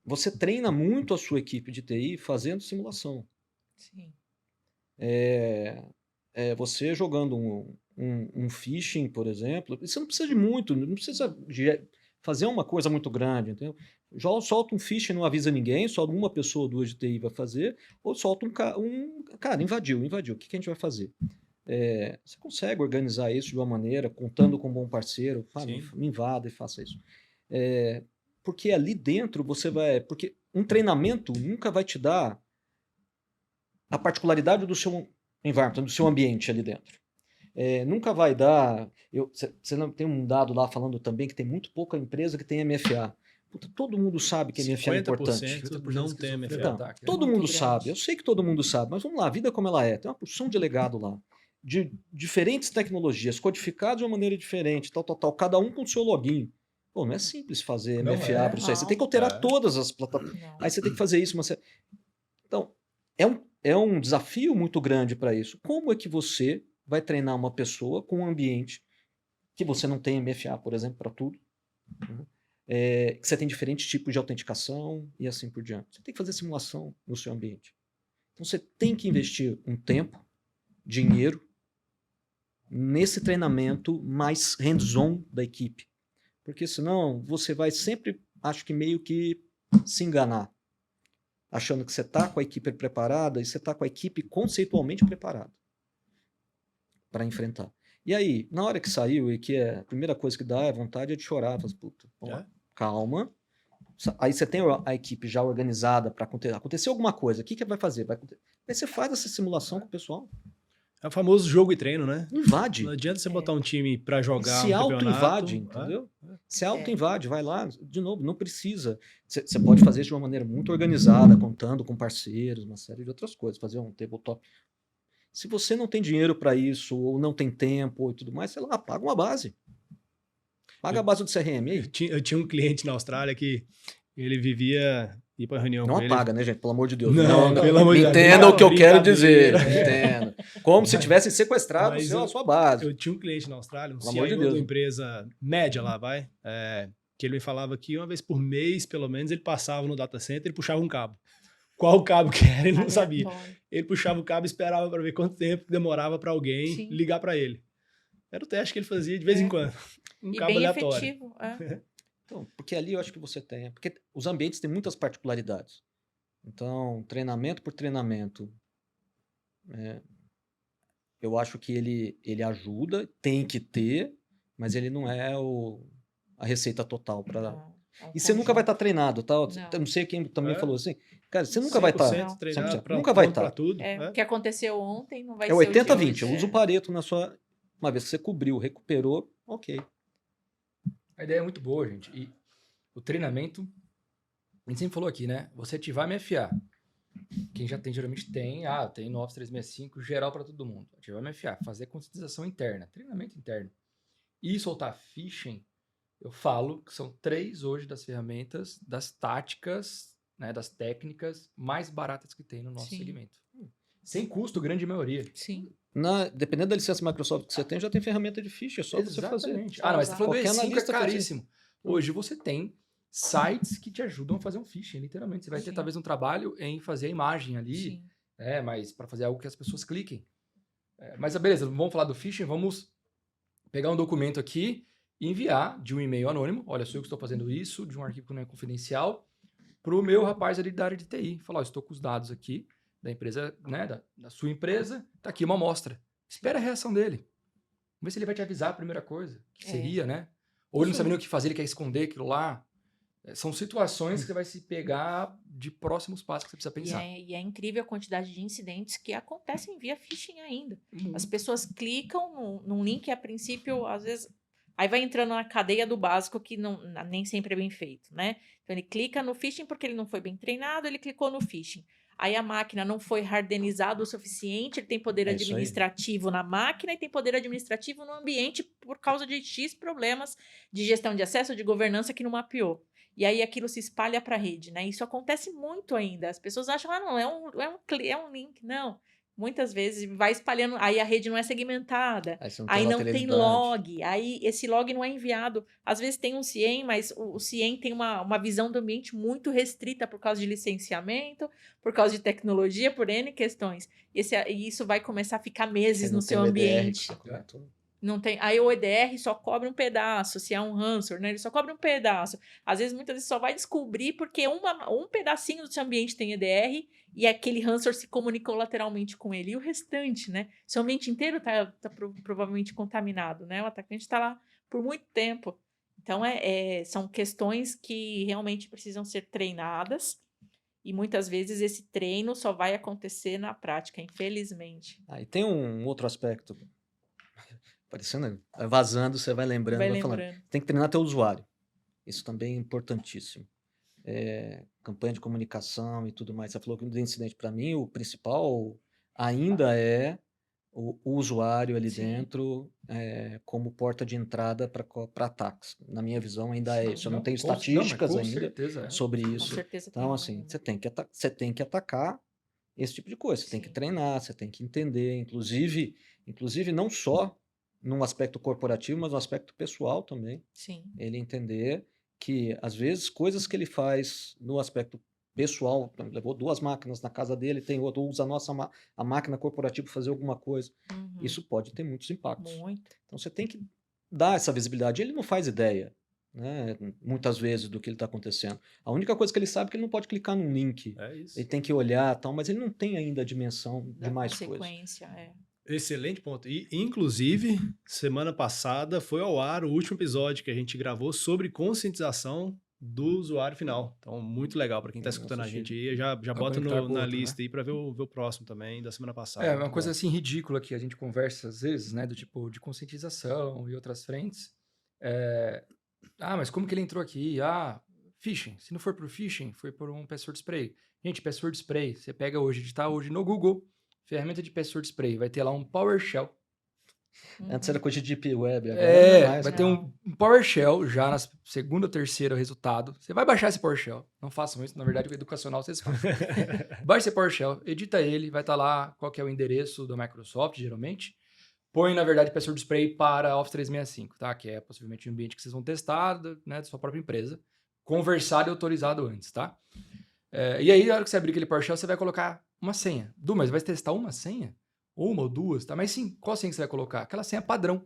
Você treina muito a sua equipe de TI fazendo simulação. Sim. Você jogando um phishing, por exemplo, você não precisa de muito, não precisa fazer uma coisa muito grande, entendeu? Solta um phishing, não avisa ninguém, só uma pessoa ou duas de TI vai fazer, ou solta cara, invadiu, o que a gente vai fazer? Você consegue organizar isso de uma maneira, contando com um bom parceiro, me invada e faça isso. Porque ali dentro você vai... Porque um treinamento nunca vai te dar a particularidade do seu environment, do seu ambiente ali dentro. Nunca vai dar... Você não tem um dado lá falando também que tem muito pouca empresa que tem MFA. Puta, todo mundo sabe que MFA é importante. 50% não tem MFA. Então, todo mundo sabe, eu sei que todo mundo sabe, mas vamos lá, a vida como ela é. Tem uma porção de legado lá, de diferentes tecnologias, codificadas de uma maneira diferente, tal. Cada um com o seu login. Pô, não é simples fazer Não MFA é. para isso aí. Você tem que Não. alterar todas as plataformas. Não. Aí você tem que fazer isso. Então, é um desafio muito grande para isso. Como é que você vai treinar uma pessoa com um ambiente que você não tem MFA, por exemplo, para tudo? Que você tem diferentes tipos de autenticação e assim por diante. Você tem que fazer simulação no seu ambiente. Então você tem que investir um tempo, dinheiro, nesse treinamento mais hands-on da equipe. Porque senão você vai sempre, acho que meio que se enganar. Achando que você está com a equipe preparada e você está com a equipe conceitualmente preparada para enfrentar. E aí, na hora que saiu, e que a primeira coisa que dá é vontade de chorar, faz, puta, calma. Aí você tem a equipe já organizada para acontecer alguma coisa. O que vai fazer? Aí você faz essa simulação com o pessoal. É o famoso jogo e treino, né? Invade. Não adianta você botar um time para jogar Se auto-invade, entendeu? Se auto-invade, vai lá. De novo, não precisa. Você pode fazer isso de uma maneira muito organizada, contando com parceiros, uma série de outras coisas. Fazer um tabletop. Se você não tem dinheiro para isso, ou não tem tempo e tudo mais, sei lá, paga uma base. Paga a base do CRM aí. Eu tinha um cliente na Austrália que ele vivia ir para reunião não com ele. Não apaga, né, gente? Pelo amor de Deus. Não, pelo amor de Deus. Entenda o que eu quero dizer. Entendo. Como se tivessem sequestrado a sua base. Eu tinha um cliente na Austrália, um Pelo CIO amor de de Deus. uma empresa média lá, que ele me falava que uma vez por mês, pelo menos, ele passava no data center e puxava um cabo. Qual cabo que era, ele não sabia. Ele puxava o cabo e esperava para ver quanto tempo demorava para alguém ligar para ele. Era o teste que ele fazia de vez em quando. Um e cabo bem aleatório. efetivo. Então, porque ali eu acho que você tem... Porque os ambientes têm muitas particularidades. Então, treinamento por treinamento, eu acho que ele ajuda, tem que ter, mas ele não é a receita total para É um E você nunca vai conjunto. estar treinado, tá? Eu Não. não sei quem também É. falou assim. Cara, você nunca vai estar. 100% treinado 100%. pra, Nunca vai pronto pra estar. tudo. O que aconteceu ontem não vai É ser o de 80-20. hoje. Eu uso o Pareto na sua. Uma vez que você cobriu, recuperou, ok. A ideia é muito boa, gente. E o treinamento, a gente sempre falou aqui, né? Você ativar MFA. Quem já tem, geralmente tem no Office 365, geral para todo mundo. Ativar MFA, fazer conscientização interna, treinamento interno. E soltar phishing, eu falo que são 3 hoje das ferramentas, das táticas, né, das técnicas mais baratas que tem no nosso Sim. segmento. Sem custo, grande maioria. Sim. Dependendo da licença Microsoft que você tem, já tem ferramenta de phishing, é só você fazer. Exatamente. Só Ah, não, mas usar. você falou do Qualquer E5 é analista faz isso. caríssimo. Hoje você tem sites que te ajudam a fazer um phishing, literalmente. Você vai ter Sim. talvez um trabalho em fazer a imagem ali, Sim. mas para fazer algo que as pessoas cliquem. Mas beleza, vamos falar do phishing, vamos pegar um documento aqui e enviar de um e-mail anônimo, olha, sou eu que estou fazendo isso, de um arquivo que não é confidencial, para o meu rapaz ali da área de TI. Falar, estou com os dados aqui da empresa, né, da sua empresa, tá aqui uma amostra. Espera a reação dele. Vamos ver se ele vai te avisar a primeira coisa, que seria, né? Ou ele não sabe nem o que fazer, ele quer esconder aquilo lá. São situações que você vai se pegar de próximos passos que você precisa pensar. E é incrível a quantidade de incidentes que acontecem via phishing ainda. Muito. As pessoas clicam num link a princípio, às vezes, aí vai entrando na cadeia do básico que nem sempre é bem feito, né? Então ele clica no phishing porque ele não foi bem treinado, ele clicou no phishing. Aí a máquina não foi hardenizada o suficiente, ele tem poder É isso aí. administrativo na máquina e tem poder administrativo no ambiente por causa de X problemas de gestão de acesso, de governança que não mapeou. E aí aquilo se espalha para a rede, né? Isso acontece muito ainda. As pessoas acham, não, é um link. Não. Muitas vezes vai espalhando, aí a rede não é segmentada, Aí você não aí tem não tem lateralidade. log, aí esse log não é enviado. Às vezes tem um CIEM, mas o CIEM tem uma visão do ambiente muito restrita por causa de licenciamento, por causa de tecnologia, por N questões. E isso vai começar a ficar meses Você não no tem seu o EDR que ambiente. você comentou. Não tem, aí o EDR só cobre um pedaço, se é um ransomware, né? Ele só cobre um pedaço. Às vezes, muitas vezes, só vai descobrir porque um pedacinho do seu ambiente tem EDR e aquele ransomware se comunicou lateralmente com ele. E o restante, né? Seu ambiente inteiro tá provavelmente contaminado, né? O atacante está lá por muito tempo. Então, são questões que realmente precisam ser treinadas e muitas vezes esse treino só vai acontecer na prática, infelizmente. E tem um outro aspecto. Parecendo, vai vazando, você vai lembrando, vai falando. Tem que treinar teu usuário. Isso também é importantíssimo. Campanha de comunicação e tudo mais. Você falou que no incidente, para mim, o principal ainda é o usuário ali dentro como porta de entrada para ataques. Na minha visão, ainda é isso. Eu não tenho estatísticas ainda sobre isso. Com certeza então, assim, você tem que atacar esse tipo de coisa. Você tem que treinar, você tem que entender. Inclusive não só num aspecto corporativo, mas no aspecto pessoal também. Sim. Ele entender que, às vezes, coisas que ele faz no aspecto pessoal, levou 2 máquinas na casa dele, tem outro, usa a máquina corporativa para fazer alguma coisa. Isso pode ter muitos impactos. Muito. Então, você tem que dar essa visibilidade. Ele não faz ideia, né, muitas vezes, do que ele está acontecendo. A única coisa que ele sabe é que ele não pode clicar num link. É isso. Ele tem que olhar, tal, mas ele não tem ainda a dimensão de mais coisas. Consequência, Excelente ponto. E, inclusive, semana passada foi ao ar o último episódio que a gente gravou sobre conscientização do usuário final. Então, muito legal para quem está escutando a gente aí. Já bota na lista aí para ver o próximo também, da semana passada. É uma coisa assim ridícula que a gente conversa às vezes, né? Do tipo de conscientização e outras frentes. Mas como que ele entrou aqui? Phishing. Se não for por phishing, foi por um password spray. Gente, password spray, você pega hoje, digitar hoje no Google, ferramenta de password spray, vai ter lá um PowerShell. Antes era coisa de Deep Web, agora não é mais. Vai ter um PowerShell já na segunda ou terceira resultado. Você vai baixar esse PowerShell. Não façam isso, na verdade, o educacional vocês fazem. Baixa esse PowerShell, edita ele, vai estar lá qual que é o endereço da Microsoft, geralmente. Põe, na verdade, password spray para Office 365, tá? Que é possivelmente o ambiente que vocês vão testar, né, da sua própria empresa. Conversado e autorizado antes, tá? E aí, na hora que você abrir aquele PowerShell, você vai colocar uma senha. Mas vai testar uma senha? Uma ou duas, tá? Mas sim, qual senha que você vai colocar? Aquela senha padrão.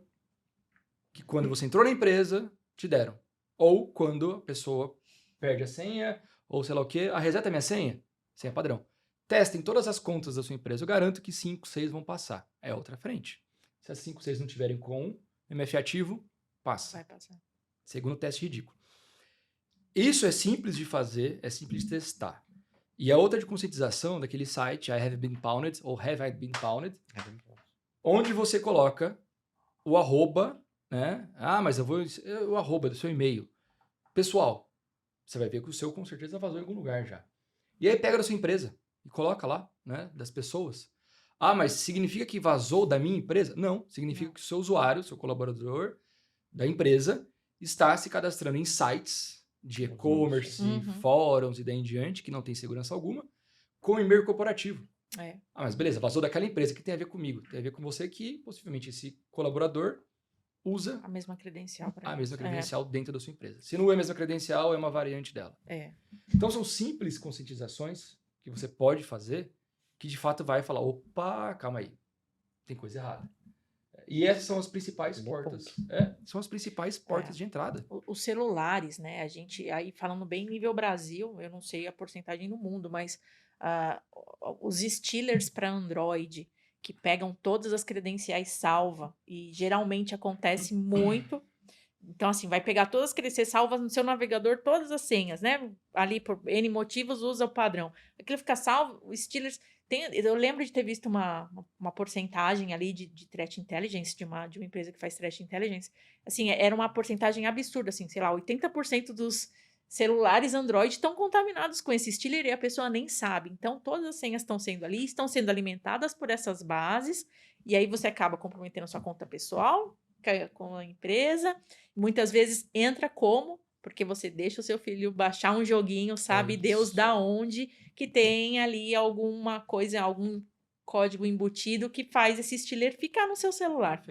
Que quando você entrou na empresa, te deram. Ou quando a pessoa perde a senha, ou sei lá o quê, reseta minha senha? Senha padrão. Testem todas as contas da sua empresa. Eu garanto que 5, 6 vão passar. É outra frente. Se as 5, 6 não tiverem com MF ativo, passa. Vai passar. Segundo teste ridículo. Isso é simples de fazer, é simples de testar. E a outra de conscientização daquele site, I have been pounded, ou have I been pounded, onde você coloca o arroba, né? Ah, mas o arroba do seu e-mail. Pessoal, você vai ver que o seu com certeza vazou em algum lugar já. E aí pega da sua empresa e coloca lá, né? Das pessoas. Ah, mas significa que vazou da minha empresa? Não, significa que o seu usuário, seu colaborador da empresa está se cadastrando em sites de e-commerce, fóruns e daí em diante, que não tem segurança alguma, com e-mail corporativo. Ah, mas beleza, vazou daquela empresa, que tem a ver comigo? Tem a ver com você que, possivelmente, esse colaborador usa A mesma credencial para a mesma credencial dentro da sua empresa. Se não é a mesma credencial, é uma variante dela. Então, são simples conscientizações que você pode fazer que, de fato, vai falar, opa, calma aí, tem coisa errada. E essas são as principais portas. São as principais portas de entrada. Os celulares, né? A gente, aí falando bem nível Brasil, eu não sei a porcentagem no mundo, mas os Stealers para Android, que pegam todas as credenciais salva, e geralmente acontece muito. Então, assim, vai pegar todas as credenciais salvas no seu navegador, todas as senhas, né? Ali, por N motivos, usa o padrão. Aquilo fica salvo, o Stealers... eu lembro de ter visto uma porcentagem ali de threat intelligence, de uma empresa que faz threat intelligence. Assim, era uma porcentagem absurda, assim, sei lá, 80% dos celulares Android estão contaminados com esse Stealer e a pessoa nem sabe. Então, todas as senhas estão sendo ali, estão sendo alimentadas por essas bases, e aí você acaba comprometendo sua conta pessoal com a empresa. Muitas vezes entra porque você deixa o seu filho baixar um joguinho, sabe Deus da onde, que tem ali alguma coisa, algum código embutido que faz esse Stealer ficar no seu celular.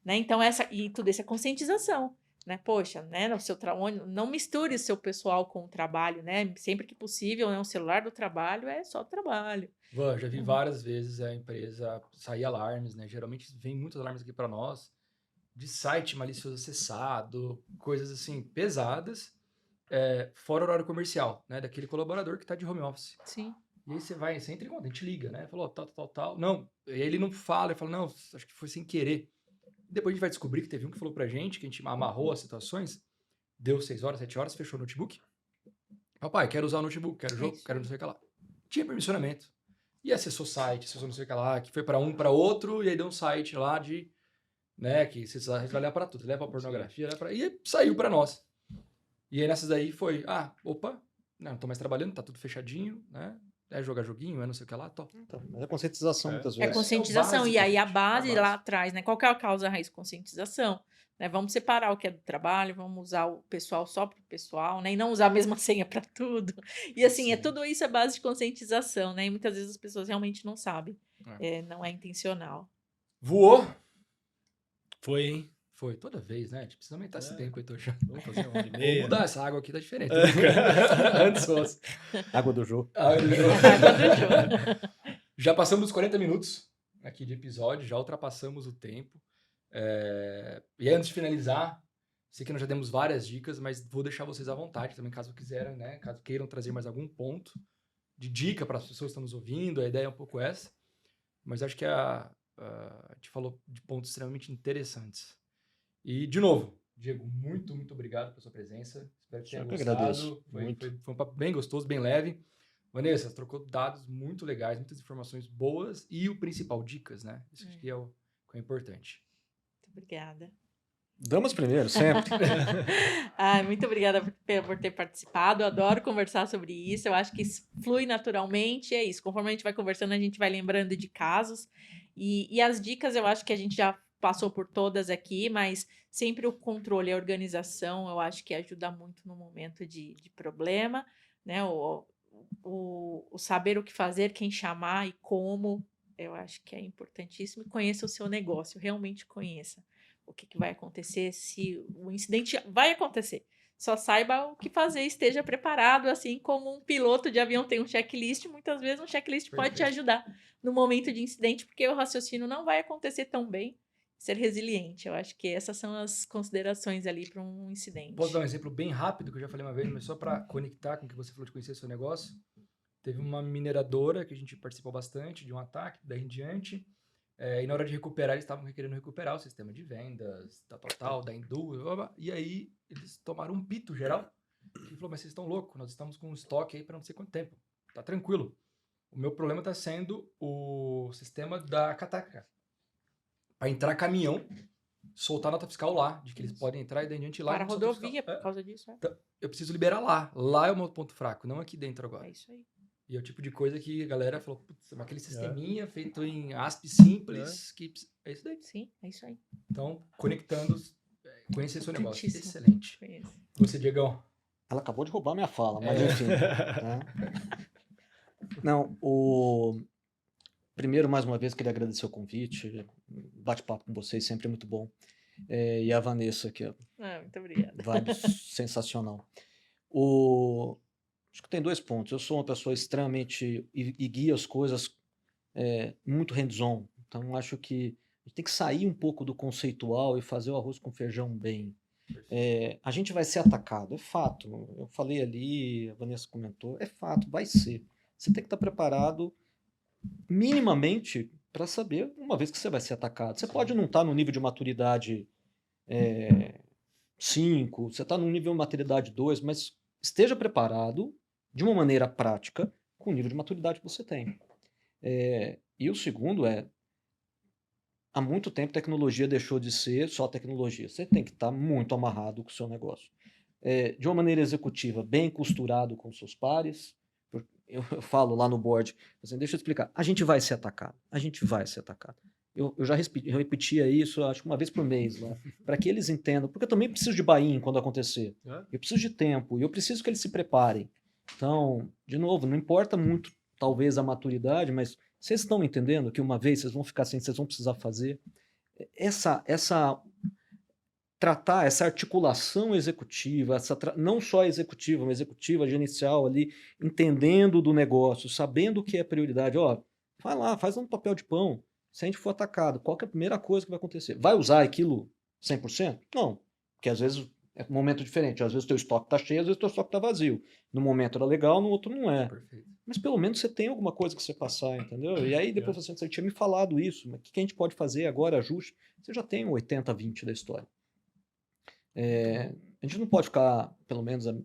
Né? Então, tudo isso é conscientização. Né? Poxa, né? Não misture o seu pessoal com o trabalho, né? Sempre que possível, né? O celular do trabalho é só trabalho. Já vi várias vezes a empresa sair alarmes, né? Geralmente vem muitos alarmes aqui para nós, de site malicioso acessado, coisas assim pesadas, fora o horário comercial, né? Daquele colaborador que está de home office. Sim. E aí você entra em conta, a gente liga, né? Falou, tal. Não, ele não fala, ele fala, não, acho que foi sem querer. Depois a gente vai descobrir que teve um que falou pra gente, que a gente amarrou as situações, deu 6 horas, 7 horas, fechou o notebook. Papai, quero usar o notebook, quero jogo, quero não sei o que lá. Tinha permissionamento. E acessou site, acessou não sei o que lá, que foi para um, para outro, e aí deu um site lá de... né, que você vai olhar para tudo, leva pra pornografia, e saiu para nós. E aí nessas daí foi, opa, não tô mais trabalhando, tá tudo fechadinho, né, jogar joguinho, não sei o que lá, top. Então, mas é conscientização muitas vezes. É conscientização, e aí a base lá atrás, né, qual que é a causa raiz? Conscientização. Né, vamos separar o que é do trabalho, vamos usar o pessoal só para o pessoal, né, e não usar a mesma senha para tudo. E assim, tudo isso é base de conscientização, né, e muitas vezes as pessoas realmente não sabem, não é intencional. Voou? Foi, hein? Foi, toda vez, né? A gente precisa aumentar esse tempo, Heitor. Vamos fazer uma hora e Vou meia. mudar, essa água aqui tá diferente. Antes fosse. Água do jogo. Água do jogo. Já passamos dos 40 minutos aqui de episódio, já ultrapassamos o tempo. E antes de finalizar, sei que nós já demos várias dicas, mas vou deixar vocês à vontade também, caso quiserem, né? Caso queiram trazer mais algum ponto de dica para as pessoas que estão nos ouvindo, a ideia é um pouco essa. Mas acho que a gente falou de pontos extremamente interessantes. E, de novo, Diego, muito, muito obrigado pela sua presença. Espero que tenha gostado. Agradeço. Foi um papo bem gostoso, bem leve. Vanessa, você trocou dados muito legais, muitas informações boas e o principal, dicas, né? Isso acho que é o importante. Muito obrigada. Damas primeiro, sempre. Muito obrigada por ter participado. Eu adoro conversar sobre isso. Eu acho que isso flui naturalmente. É isso. Conforme a gente vai conversando, a gente vai lembrando de casos. E as dicas, eu acho que a gente já passou por todas aqui, mas sempre o controle, a organização, eu acho que ajuda muito no momento de problema, né? O saber o que fazer, quem chamar e como, eu acho que é importantíssimo. E conheça o seu negócio, realmente conheça o que vai acontecer, se o incidente vai acontecer. Só saiba o que fazer, esteja preparado, assim como um piloto de avião tem um checklist, muitas vezes um checklist pode te ajudar no momento de incidente, porque o raciocínio não vai acontecer tão bem. Ser resiliente, eu acho que essas são as considerações ali para um incidente. Posso dar um exemplo bem rápido, que eu já falei uma vez, mas só para conectar com o que você falou de conhecer seu negócio. Teve uma mineradora que a gente participou bastante de um ataque, daí em diante. E na hora de recuperar, eles estavam querendo recuperar o sistema de vendas, da Indu, e aí eles tomaram um pito geral Ele falou, mas vocês estão loucos, nós estamos com um estoque aí para não sei quanto tempo. Tá tranquilo. O meu problema está sendo o sistema da Cataca. Para entrar caminhão, soltar nota fiscal lá, de que eles podem entrar e daí a gente ir lá. Para a e solta rodovia, fiscal. por causa disso. Então, eu preciso liberar lá. Lá é o meu ponto fraco, não aqui dentro agora. É isso aí. E é o tipo de coisa que a galera falou, putz, aquele sisteminha feito em ASP simples, que é isso daí. Sim, é isso aí. Então, conectando, conhecer seu negócio. Importantíssimo. Excelente. Conheço. Você, Diegão. Ela acabou de roubar minha fala, mas É. enfim. Tá? Não, primeiro, mais uma vez, queria agradecer o convite. Bate-papo com vocês sempre é muito bom. E a Vanessa, que é Muito obrigada. vibe sensacional. Acho que tem 2 pontos. Eu sou uma pessoa extremamente... E guio as coisas muito hands-on. Então, acho que a gente tem que sair um pouco do conceitual e fazer o arroz com feijão bem. A gente vai ser atacado, é fato. Eu falei ali, a Vanessa comentou, é fato, vai ser. Você tem que estar preparado minimamente para saber, uma vez que você vai ser atacado. Você pode não estar no nível de maturidade 5, você está no nível de maturidade 2, mas esteja preparado de uma maneira prática com o nível de maturidade que você tem. E o segundo há muito tempo tecnologia deixou de ser só tecnologia. Você tem que estar muito amarrado com o seu negócio. De uma maneira executiva, bem costurado com seus pares. Eu falo lá no board, assim, deixa eu explicar, a gente vai ser atacado. A gente vai ser atacado. Eu já repetia isso, acho que uma vez por mês lá, para que eles entendam, porque eu também preciso de buy-in quando acontecer. Eu preciso de tempo, e eu preciso que eles se preparem. Então, de novo, não importa muito, talvez, a maturidade, mas vocês estão entendendo que uma vez vocês vão ficar sem, vocês vão precisar fazer tratar essa articulação executiva, não só executiva, mas executiva, gerencial ali, entendendo do negócio, sabendo o que é prioridade. Vai lá, faz um papel de pão. Se a gente for atacado, qual que é a primeira coisa que vai acontecer? Vai usar aquilo 100%? Não, porque às vezes é um momento diferente. Às vezes o teu estoque está cheio, às vezes o teu estoque está vazio. No momento era legal, no outro não é. Perfeito. Mas pelo menos você tem alguma coisa que você passar, entendeu? E aí depois você tinha me falado isso, mas o que a gente pode fazer agora, ajuste? Você já tem o 80-20 da história. A gente não pode ficar, pelo menos a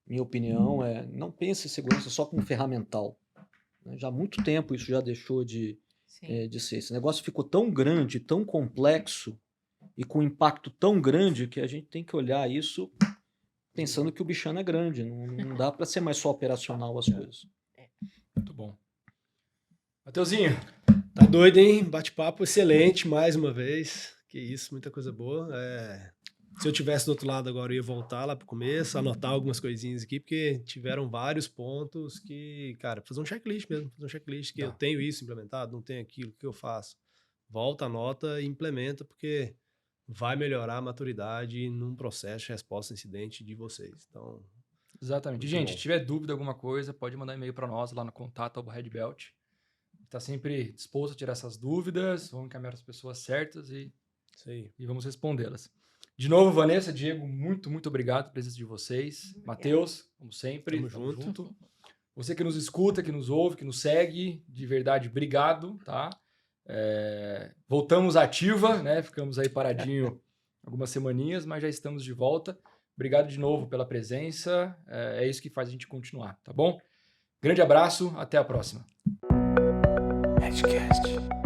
minha opinião, não pense em segurança só como ferramental. Já há muito tempo isso já deixou de ser. Esse negócio ficou tão grande, tão complexo e com impacto tão grande que a gente tem que olhar isso pensando que o bichano é grande. Não dá para ser mais só operacional as coisas. Muito bom. Mateuzinho. Tá doido, hein? Bate-papo excelente, mais uma vez. Que isso, muita coisa boa. Se eu tivesse do outro lado agora, eu ia voltar lá pro começo, anotar algumas coisinhas aqui, porque tiveram vários pontos que, cara, fazer um checklist mesmo, que eu tenho isso implementado, não tenho aquilo, o que eu faço? Volta, anota e implementa, porque vai melhorar a maturidade num processo de resposta a incidente de vocês. Então, exatamente. Gente, se tiver dúvida alguma coisa, pode mandar e-mail para nós lá no contato@redbelt. Está sempre disposto a tirar essas dúvidas, vamos encaminhar as pessoas certas e vamos respondê-las. De novo, Vanessa, Diego, muito, muito obrigado pela presença de vocês. Matheus, como sempre, Tamo junto. Você que nos escuta, que nos ouve, que nos segue, de verdade, obrigado, tá? Voltamos ativa, né? Ficamos aí paradinho algumas semaninhas, mas já estamos de volta. Obrigado de novo pela presença. É isso que faz a gente continuar, tá bom? Grande abraço, até a próxima. Edcast.